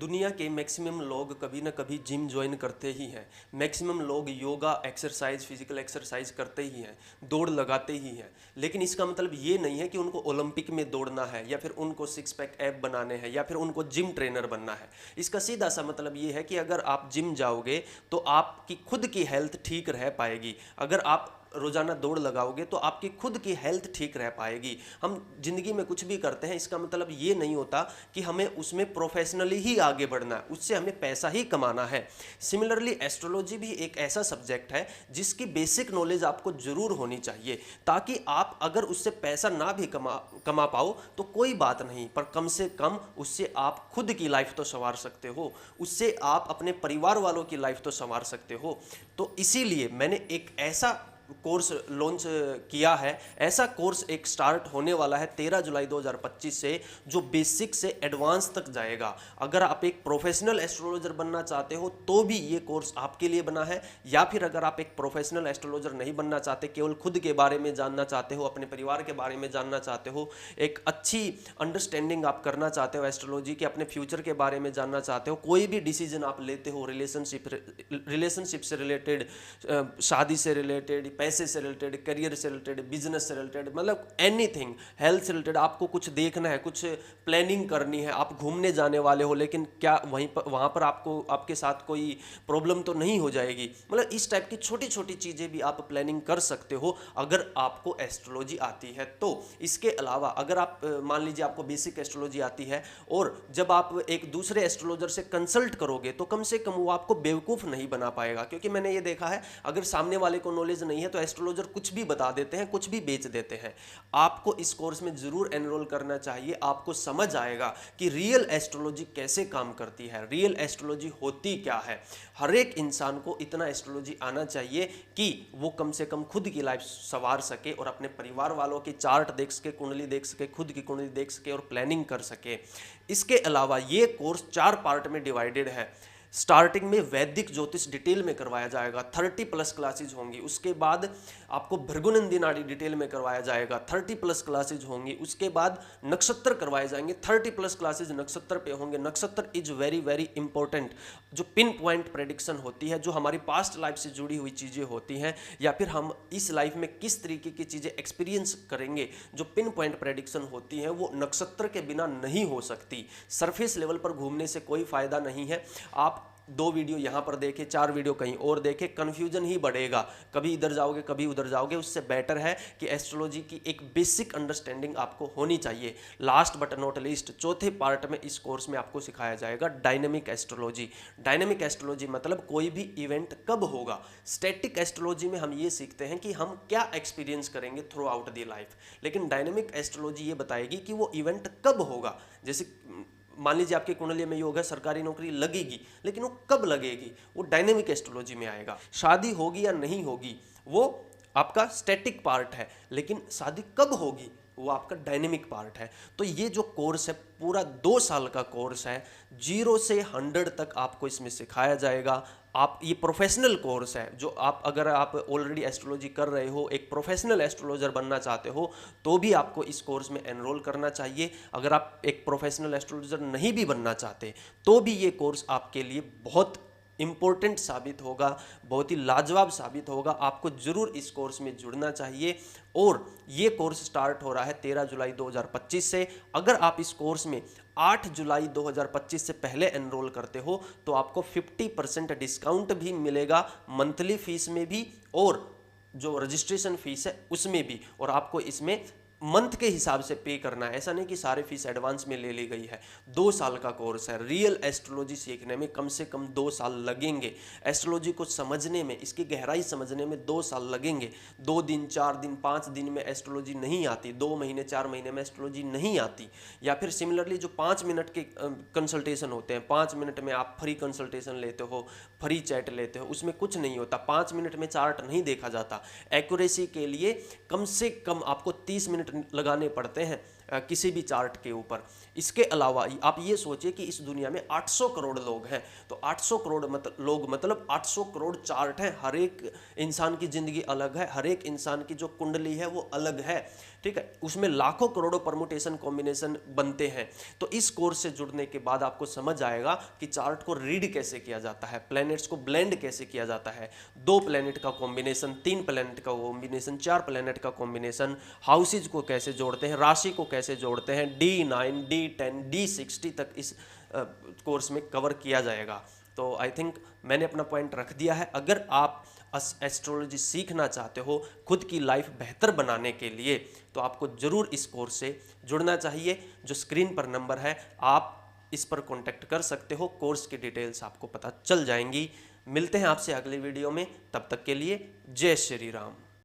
दुनिया के मैक्सिमम लोग कभी ना कभी जिम ज्वाइन करते ही हैं। मैक्सिमम लोग योगा एक्सरसाइज फिजिकल एक्सरसाइज करते ही हैं, दौड़ लगाते ही हैं। लेकिन इसका मतलब ये नहीं है कि उनको ओलंपिक में दौड़ना है या फिर उनको सिक्स पैक ऐप बनाने हैं या फिर उनको जिम ट्रेनर बनना है। इसका सीधा सा मतलब ये है कि अगर आप जिम जाओगे तो आपकी खुद की हेल्थ ठीक रह पाएगी। अगर आप रोजाना दौड़ लगाओगे तो आपकी खुद की हेल्थ ठीक रह पाएगी। हम जिंदगी में कुछ भी करते हैं, इसका मतलब ये नहीं होता कि हमें उसमें प्रोफेशनली ही आगे बढ़ना है, उससे हमें पैसा ही कमाना है। सिमिलरली एस्ट्रोलॉजी भी एक ऐसा सब्जेक्ट है जिसकी बेसिक नॉलेज आपको जरूर होनी चाहिए, ताकि आप अगर उससे पैसा ना भी कमा पाओ तो कोई बात नहीं, पर कम से कम उससे आप खुद की लाइफ तो संवार सकते हो, उससे आप अपने परिवार वालों की लाइफ तो संवार सकते हो। तो इसीलिए मैंने एक ऐसा कोर्स लॉन्च किया है। ऐसा कोर्स एक स्टार्ट होने वाला है 13 जुलाई 2025 से, जो बेसिक से एडवांस तक जाएगा। अगर आप एक प्रोफेशनल एस्ट्रोलॉजर बनना चाहते हो तो भी ये कोर्स आपके लिए बना है, या फिर अगर आप एक प्रोफेशनल एस्ट्रोलॉजर नहीं बनना चाहते, केवल खुद के बारे में जानना चाहते हो, अपने परिवार के बारे में जानना चाहते हो, एक अच्छी अंडरस्टैंडिंग आप करना चाहते हो एस्ट्रोलॉजी के, अपने फ्यूचर के बारे में जानना चाहते हो, कोई भी डिसीजन आप लेते हो रिलेशनशिप से रिलेटेड, शादी से रिलेटेड, पैसे से रिलेटेड, करियर से रिलेटेड, बिजनेस से रिलेटेड, मतलब एनीथिंग, हेल्थ से रिलेटेड, आपको कुछ देखना है, कुछ प्लानिंग करनी है, आप घूमने जाने वाले हो लेकिन क्या वहाँ पर आपको आपके साथ कोई प्रॉब्लम तो नहीं हो जाएगी, मतलब इस टाइप की छोटी छोटी चीज़ें भी आप प्लानिंग कर सकते हो अगर आपको एस्ट्रोलॉजी आती है तो। इसके अलावा अगर आप मान लीजिए आपको बेसिक एस्ट्रोलॉजी आती है और जब आप एक दूसरे एस्ट्रोलॉजर से कंसल्ट करोगे तो कम से कम वो आपको बेवकूफ़ नहीं बना पाएगा, क्योंकि मैंने ये देखा है अगर सामने वाले को नॉलेज नहीं है तो एस्ट्रोलॉजर कुछ भी बता देते हैं, कुछ भी बेच देते हैं। आपको इस कोर्स में जरूर एनरोल करना चाहिए। आपको समझ आएगा कि रियल एस्ट्रोलॉजी कैसे काम करती है, रियल एस्ट्रोलॉजी होती क्या है। हर एक इंसान को इतना एस्ट्रोलॉजी आना चाहिए कि वो कम से कम खुद की लाइफ संवार सके और अपने परिवार वालों की चार्ट देख सके, कुंडली देख सके, खुद की कुंडली देख सके और प्लानिंग कर सके। इसके अलावा ये कोर्स 4 पार्ट में डिवाइडेड है। स्टार्टिंग में वैदिक ज्योतिष डिटेल में करवाया जाएगा, 30+ क्लासेज होंगी। उसके बाद आपको भृगुनंदी नाड़ी डिटेल में करवाया जाएगा, 30+ क्लासेज होंगी। उसके बाद नक्षत्र करवाए जाएंगे, 30+ क्लासेज नक्षत्र पे होंगे। नक्षत्र इज वेरी वेरी इंपॉर्टेंट, जो पिन पॉइंट प्रेडिक्शन होती है, जो हमारी पास्ट लाइफ से जुड़ी हुई चीज़ें होती हैं, या फिर हम इस लाइफ में किस तरीके की चीज़ें एक्सपीरियंस करेंगे, जो पिन पॉइंट प्रेडिक्शन होती है वो नक्षत्र के बिना नहीं हो सकती। सरफेस लेवल पर घूमने से कोई फायदा नहीं है। आप 2 वीडियो यहाँ पर देखे, 4 वीडियो कहीं और देखे, कन्फ्यूजन ही बढ़ेगा, कभी इधर जाओगे कभी उधर जाओगे। उससे बेटर है कि एस्ट्रोलॉजी की एक बेसिक अंडरस्टैंडिंग आपको होनी चाहिए। लास्ट बट नॉट लीस्ट, चौथे पार्ट में इस कोर्स में आपको सिखाया जाएगा डायनेमिक एस्ट्रोलॉजी। डायनेमिक एस्ट्रोलॉजी मतलब कोई भी इवेंट कब होगा। स्टैटिक एस्ट्रोलॉजी में हम ये सीखते हैं कि हम क्या एक्सपीरियंस करेंगे थ्रू आउट दी लाइफ, लेकिन डायनेमिक एस्ट्रोलॉजी ये बताएगी कि वो इवेंट कब होगा। जैसे मान लीजिए आपकी कुंडली में योग है, सरकारी नौकरी लगेगी, लेकिन वो कब लगेगी, वो डायनेमिक एस्ट्रोलॉजी में आएगा। शादी होगी या नहीं होगी वो आपका स्टैटिक पार्ट है, लेकिन शादी कब होगी वो आपका डायनेमिक पार्ट है। तो ये जो कोर्स है पूरा 2 साल का कोर्स है, 0 से 100 तक आपको इसमें सिखाया जाएगा। आप ये प्रोफेशनल कोर्स है, जो आप अगर आप ऑलरेडी एस्ट्रोलॉजी कर रहे हो, एक प्रोफेशनल एस्ट्रोलॉजर बनना चाहते हो तो भी आपको इस कोर्स में एनरोल करना चाहिए। अगर आप एक प्रोफेशनल एस्ट्रोलॉजर नहीं भी बनना चाहते तो भी ये कोर्स आपके लिए बहुत इम्पोर्टेंट साबित होगा, बहुत ही लाजवाब साबित होगा। आपको जरूर इस कोर्स में जुड़ना चाहिए। और ये कोर्स स्टार्ट हो रहा है 13 जुलाई 2025 से। अगर आप इस कोर्स में 8 जुलाई 2025 से पहले एनरोल करते हो तो आपको 50% डिस्काउंट भी मिलेगा, मंथली फीस में भी और जो रजिस्ट्रेशन फीस है उसमें भी। और आपको इसमें मंथ के हिसाब से पे करना है, ऐसा नहीं कि सारे फीस एडवांस में ले ली गई है। 2 साल का कोर्स है। रियल एस्ट्रोलॉजी सीखने में कम से कम 2 साल लगेंगे। एस्ट्रोलॉजी को समझने में, इसकी गहराई समझने में 2 साल लगेंगे। 2 दिन 4 दिन 5 दिन में एस्ट्रोलॉजी नहीं आती, 2 महीने 4 महीने में एस्ट्रोलॉजी नहीं आती। या फिर सिमिलरली जो 5 मिनट के कंसल्टेशन होते हैं, 5 मिनट में आप फ्री कंसल्टेशन लेते हो, फ्री चैट लेते हो, उसमें कुछ नहीं होता। 5 मिनट में चार्ट नहीं देखा जाता। एक्यूरेसी के लिए कम से कम आपको 30 मिनट लगाने पड़ते हैं किसी भी चार्ट के ऊपर। इसके अलावा आप ये सोचिए कि इस दुनिया में 800 करोड़ लोग हैं, तो 800 करोड़ लोग मतलब 800 करोड़ चार्ट हैं। हर एक इंसान की ज़िंदगी अलग है, हर एक इंसान की जो कुंडली है वो अलग है। ठीक है, उसमें लाखों करोड़ों परमुटेशन कॉम्बिनेशन बनते हैं। तो इस कोर्स से जुड़ने के बाद आपको समझ आएगा कि चार्ट को रीड कैसे किया जाता है, प्लैनेट्स को ब्लेंड कैसे किया जाता है, 2 प्लैनेट का कॉम्बिनेशन, 3 प्लैनेट का कॉम्बिनेशन, 4 प्लैनेट का कॉम्बिनेशन, हाउसेज को कैसे जोड़ते हैं, राशि को कैसे जोड़ते हैं, D9, D10, D60 तक इस कोर्स में कवर किया जाएगा। तो आई थिंक मैंने अपना पॉइंट रख दिया है। अगर आप एस्ट्रोलॉजी सीखना चाहते हो खुद की लाइफ बेहतर बनाने के लिए, तो आपको ज़रूर इस कोर्स से जुड़ना चाहिए। जो स्क्रीन पर नंबर है, आप इस पर कांटेक्ट कर सकते हो, कोर्स की डिटेल्स आपको पता चल जाएंगी। मिलते हैं आपसे अगली वीडियो में, तब तक के लिए जय श्री राम।